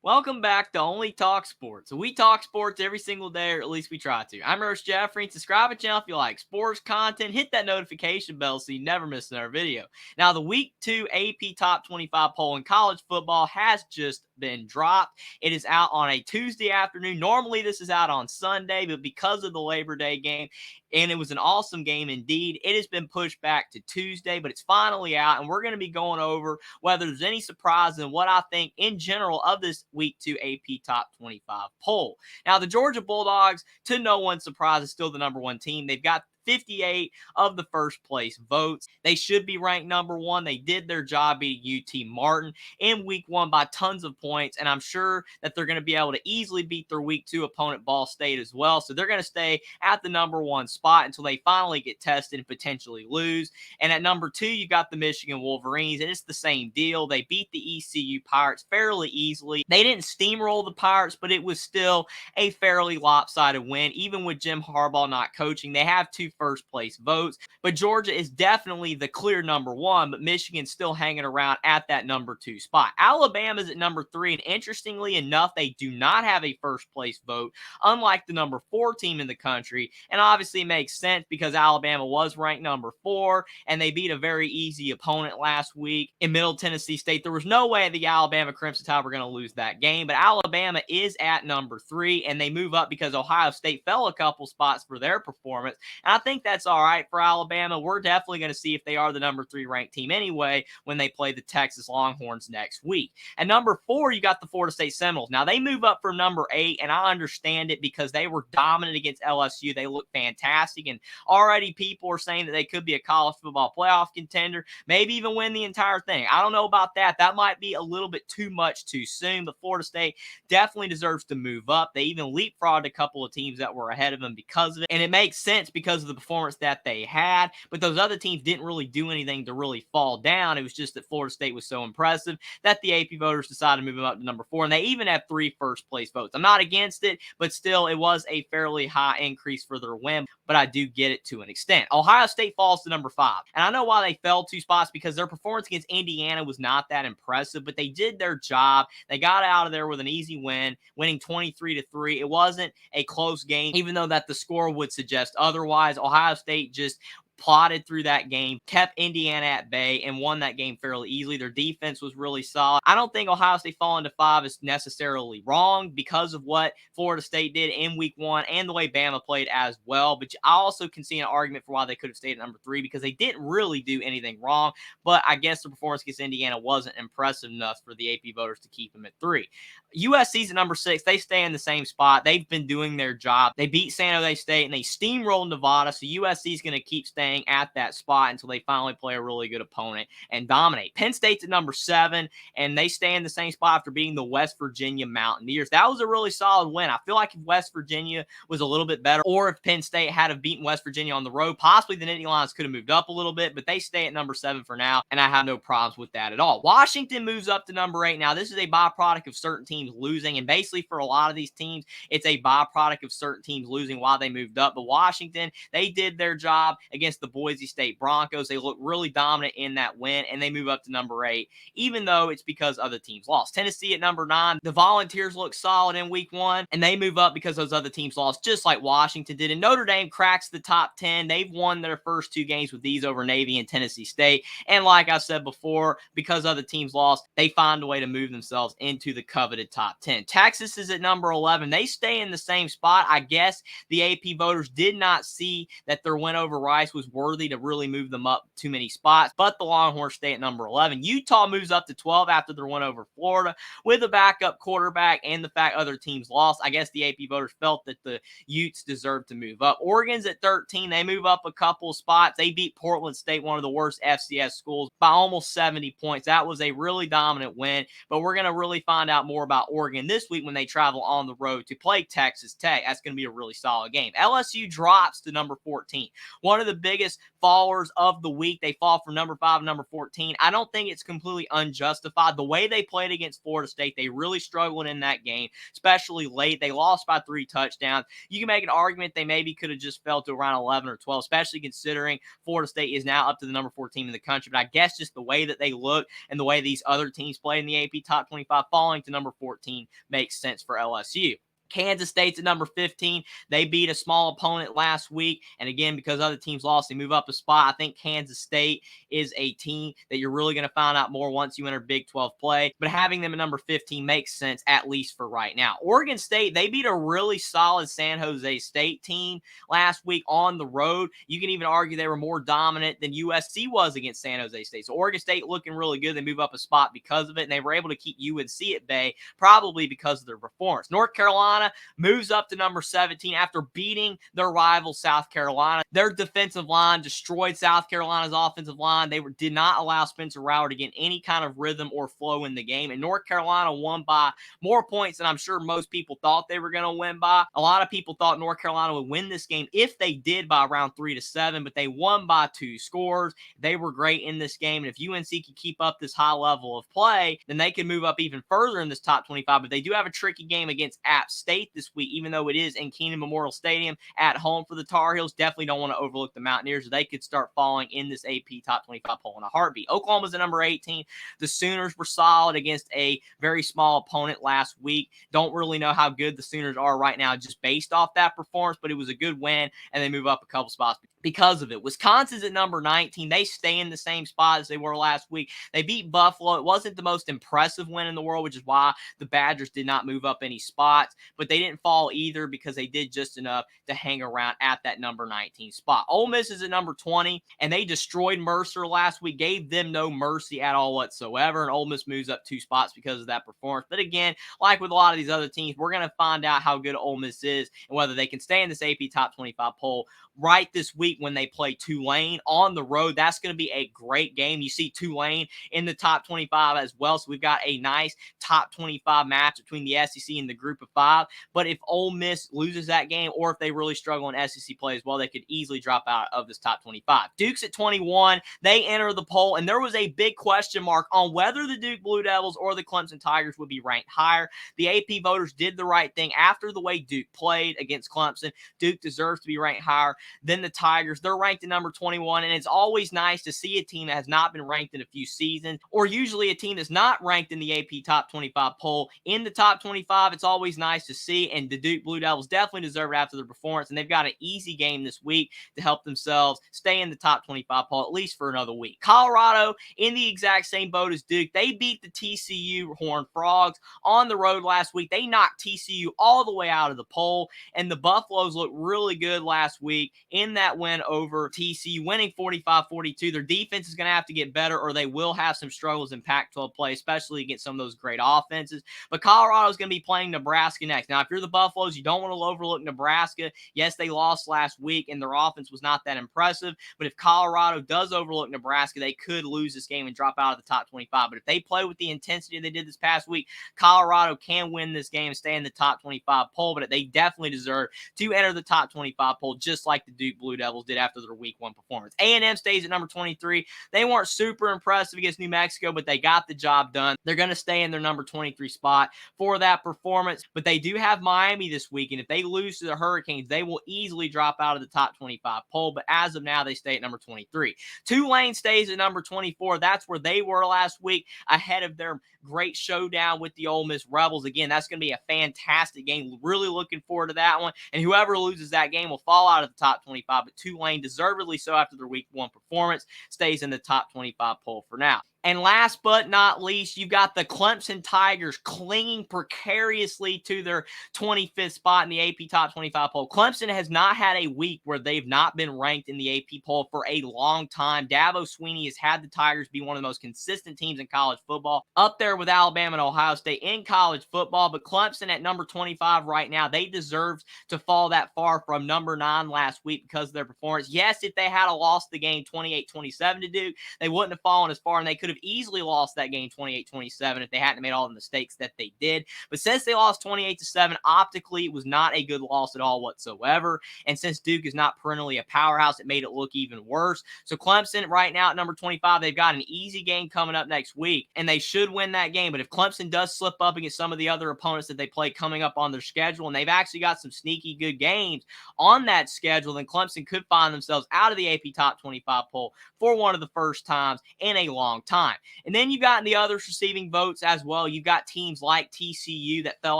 Welcome back to Only Talk Sports. We talk sports every single day, or at least we try to. I'm Roach Jeffrey. Subscribe to the channel if you like sports content. Hit that notification bell so you never miss another video. Now, the Week 2 AP Top 25 poll in college football has just been dropped. It is out on a Tuesday afternoon. Normally, this is out on Sunday, but because of the Labor Day game, and it was an awesome game indeed, it has been pushed back to Tuesday, but it's finally out, and we're going to be going over whether there's any surprise in what I think in general of this Week 2 AP Top 25 poll. Now, the Georgia Bulldogs, to no one's surprise, is still the number one team. They've got 58 of the first place votes. They should be ranked number one. They did their job beating UT Martin in week 1 by tons of points, and I'm sure that they're going to be able to easily beat their week 2 opponent Ball State as well. So they're going to stay at the number one spot until they finally get tested and potentially lose. And at number 2, you got the Michigan Wolverines, and it's the same deal. They beat the ECU Pirates fairly easily. They didn't steamroll the Pirates, but it was still a fairly lopsided win. Even with Jim Harbaugh not coaching, they have 2 first place votes, but Georgia is definitely the clear number 1, but Michigan's still hanging around at that number 2 spot. Alabama's at number 3, and interestingly enough, they do not have a first place vote, unlike the number 4 team in the country, and obviously it makes sense because Alabama was ranked number 4, and they beat a very easy opponent last week in Middle Tennessee State. There was no way the Alabama Crimson Tide were going to lose that game, but Alabama is at number 3, and they move up because Ohio State fell a couple spots for their performance, and I think that's all right for Alabama. We're definitely going to see if they are the number 3 ranked team anyway when they play the Texas Longhorns next week. At number 4, you got the Florida State Seminoles. Now, they move up from number 8, and I understand it because they were dominant against LSU. They look fantastic, and already people are saying that they could be a college football playoff contender, maybe even win the entire thing. I don't know about that. That might be a little bit too much too soon, but Florida State definitely deserves to move up. They even leapfrogged a couple of teams that were ahead of them because of it, and it makes sense because of the performance that they had, but those other teams didn't really do anything to really fall down. It was just that Florida State was so impressive that the AP voters decided to move them up to number 4, and they even have 3 first place votes. I'm not against it, but still, it was a fairly high increase for their win, but I do get it to an extent. Ohio State falls to number 5, and I know why they fell 2 spots because their performance against Indiana was not that impressive, but they did their job. They got out of there with an easy win, winning 23-3. It wasn't a close game, even though that the score would suggest otherwise. Ohio State just plotted through that game, kept Indiana at bay, and won that game fairly easily. Their defense was really solid. I don't think Ohio State falling to 5 is necessarily wrong because of what Florida State did in week 1 and the way Bama played as well, but I also can see an argument for why they could have stayed at number 3 because they didn't really do anything wrong, but I guess the performance against Indiana wasn't impressive enough for the AP voters to keep them at 3. USC's at number 6. They stay in the same spot. They've been doing their job. They beat San Jose State, and they steamrolled Nevada, so USC's going to keep staying at that spot until they finally play a really good opponent and dominate. Penn State's at number 7, and they stay in the same spot after beating the West Virginia Mountaineers. That was a really solid win. I feel like if West Virginia was a little bit better, or if Penn State had have beaten West Virginia on the road, possibly the Nittany Lions could have moved up a little bit, but they stay at number 7 for now, and I have no problems with that at all. Washington moves up to number 8. Now, this is a byproduct of certain teams losing, and basically for a lot of these teams, it's a byproduct of certain teams losing while they moved up, but Washington, they did their job against the Boise State Broncos. They look really dominant in that win, and they move up to number 8, even though it's because other teams lost. Tennessee at number 9. The Volunteers look solid in week 1, and they move up because those other teams lost, just like Washington did. And Notre Dame cracks the top 10. They've won their first 2 games with these over Navy and Tennessee State. And like I said before, because other teams lost, they find a way to move themselves into the coveted top 10. Texas is at number 11. They stay in the same spot. I guess the AP voters did not see that their win over Rice was worthy to really move them up too many spots, but the Longhorns stay at number 11. Utah moves up to 12 after their win over Florida with a backup quarterback and the fact other teams lost. I guess the AP voters felt that the Utes deserved to move up. Oregon's at 13. They move up a couple spots. They beat Portland State, one of the worst FCS schools, by almost 70 points. That was a really dominant win, but we're going to really find out more about Oregon this week when they travel on the road to play Texas Tech. That's going to be a really solid game. LSU drops to number 14. One of the biggest fallers of the week. They fall from number 5 to number 14. I don't think it's completely unjustified. The way they played against Florida State, they really struggled in that game, especially late. They lost by 3 touchdowns. You can make an argument they maybe could have just fell to around 11 or 12, especially considering Florida State is now up to the number 4 team in the country. But I guess just the way that they look and the way these other teams play in the AP Top 25, falling to number 14 14 makes sense for LSU. Kansas State's at number 15. They beat a small opponent last week. And again, because other teams lost, they move up a spot. I think Kansas State is a team that you're really going to find out more once you enter Big 12 play. But having them at number 15 makes sense, at least for right now. Oregon State, they beat a really solid San Jose State team last week on the road. You can even argue they were more dominant than USC was against San Jose State. So Oregon State looking really good. They move up a spot because of it. And they were able to keep UNC at bay, probably because of their performance. North Carolina moves up to number 17 after beating their rival South Carolina. Their defensive line destroyed South Carolina's offensive line. They did not allow Spencer Rattler to get any kind of rhythm or flow in the game. And North Carolina won by more points than I'm sure most people thought they were going to win by. A lot of people thought North Carolina would win this game if they did by around 3-7, but they won by 2 scores. They were great in this game. And if UNC can keep up this high level of play, then they can move up even further in this top 25. But they do have a tricky game against App State this week, even though it is in Keenan Memorial Stadium at home for the Tar Heels. Definitely don't want to overlook the Mountaineers. They could start falling in this AP top 25 poll in a heartbeat. Oklahoma's at number 18. The Sooners were solid against a very small opponent last week. Don't really know how good the Sooners are right now just based off that performance, but it was a good win, and they move up a couple spots because of it. Wisconsin's at number 19. They stay in the same spot as they were last week. They beat Buffalo. It wasn't the most impressive win in the world, which is why the Badgers did not move up any spots, but they didn't fall either because they did just enough to hang around at that number 19 spot. Ole Miss is at number 20, and they destroyed Mercer last week, gave them no mercy at all whatsoever, and Ole Miss moves up 2 spots because of that performance. But again, like with a lot of these other teams, we're going to find out how good Ole Miss is and whether they can stay in this AP top 25 poll right this week when they play Tulane on the road. That's going to be a great game. You see Tulane in the top 25 as well, so we've got a nice top 25 match between the SEC and the group of 5. But if Ole Miss loses that game, or if they really struggle in SEC play as well, they could easily drop out of this top 25. Duke's at 21. They enter the poll, and there was a big question mark on whether the Duke Blue Devils or the Clemson Tigers would be ranked higher. The AP voters did the right thing after the way Duke played against Clemson. Duke deserves to be ranked higher than the Tigers. They're ranked at number 21, and it's always nice to see a team that has not been ranked in a few seasons, or usually a team that's not ranked in the AP top 25 poll in the top 25. It's always nice to see, and the Duke Blue Devils definitely deserve it after their performance, and they've got an easy game this week to help themselves stay in the top 25 poll at least for another week. Colorado in the exact same boat as Duke. They beat the TCU Horned Frogs on the road last week. They knocked TCU all the way out of the poll, and the Buffaloes looked really good last week in that win over TCU, winning 45-42. Their defense is going to have to get better, or they will have some struggles in Pac-12 play, especially against some of those great offenses. But Colorado is going to be playing Nebraska next. Now, if you're the Buffaloes, you don't want to overlook Nebraska. Yes, they lost last week, and their offense was not that impressive. But if Colorado does overlook Nebraska, they could lose this game and drop out of the top 25. But if they play with the intensity they did this past week, Colorado can win this game and stay in the top 25 poll. But they definitely deserve to enter the top 25 poll, just like the Duke Blue Devils did after their week 1 performance. A&M stays at number 23. They weren't super impressive against New Mexico, but they got the job done. They're going to stay in their number 23 spot for that performance, but they do have Miami this week, and if they lose to the Hurricanes, they will easily drop out of the top 25 poll, but as of now, they stay at number 23. Tulane stays at number 24. That's where they were last week, ahead of their great showdown with the Ole Miss Rebels. Again, that's going to be a fantastic game. Really looking forward to that one, and whoever loses that game will fall out of the top 25, but Tulane, deservedly so after their week 1 performance, stays in the top 25 poll for now. And last but not least, you've got the Clemson Tigers clinging precariously to their 25th spot in the AP Top 25 poll. Clemson has not had a week where they've not been ranked in the AP poll for a long time. Dabo Swinney has had the Tigers be one of the most consistent teams in college football, up there with Alabama and Ohio State in college football. But Clemson at number 25 right now, they deserve to fall that far from number 9 last week because of their performance. Yes, if they had lost the game 28-27 to Duke, they wouldn't have fallen as far, and they could have easily lost that game 28-27 if they hadn't made all the mistakes that they did. But since they lost 28-7, optically, it was not a good loss at all whatsoever. And since Duke is not perennially a powerhouse, it made it look even worse. So Clemson right now at number 25, they've got an easy game coming up next week, and they should win that game. But if Clemson does slip up against some of the other opponents that they play coming up on their schedule, and they've actually got some sneaky good games on that schedule, then Clemson could find themselves out of the AP Top 25 poll for one of the first times in a long time. time. And then you've got in the others receiving votes as well. You've got teams like TCU that fell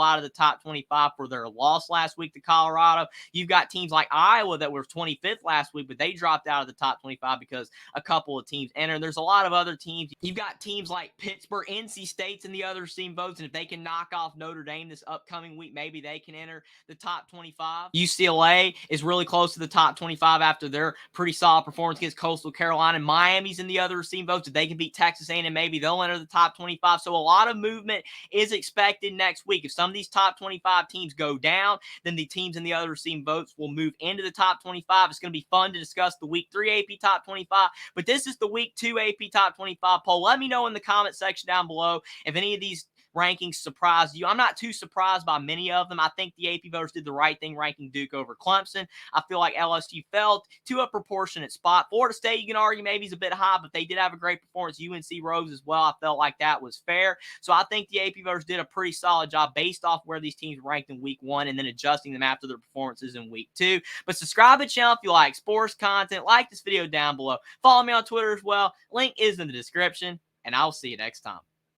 out of the top 25 for their loss last week to Colorado. You've got teams like Iowa that were 25th last week, but they dropped out of the top 25 because a couple of teams entered. There's a lot of other teams. You've got teams like Pittsburgh, NC State's in the other receiving votes, and if they can knock off Notre Dame this upcoming week, maybe they can enter the top 25. UCLA is really close to the top 25 after their pretty solid performance against Coastal Carolina. Miami's in the other receiving votes. If they can beat Texas A&M, maybe they'll enter the top 25. So a lot of movement is expected next week. If some of these top 25 teams go down, then the teams in the other receiving votes will move into the top 25. It's going to be fun to discuss the week 3 AP top 25, but this is the week 2 AP top 25 poll. Let me know in the comment section down below if any of these rankings surprised you. I'm not too surprised by many of them. I think the AP voters did the right thing ranking Duke over Clemson. I feel like LSU fell to a proportionate spot. Florida State, you can argue maybe is a bit high, but they did have a great performance. UNC Rose as well. I felt like that was fair. So I think the AP voters did a pretty solid job based off where these teams ranked in week 1 and then adjusting them after their performances in week 2. But subscribe to the channel if you like sports content. Like this video down below. Follow me on Twitter as well. Link is in the description, and I'll see you next time.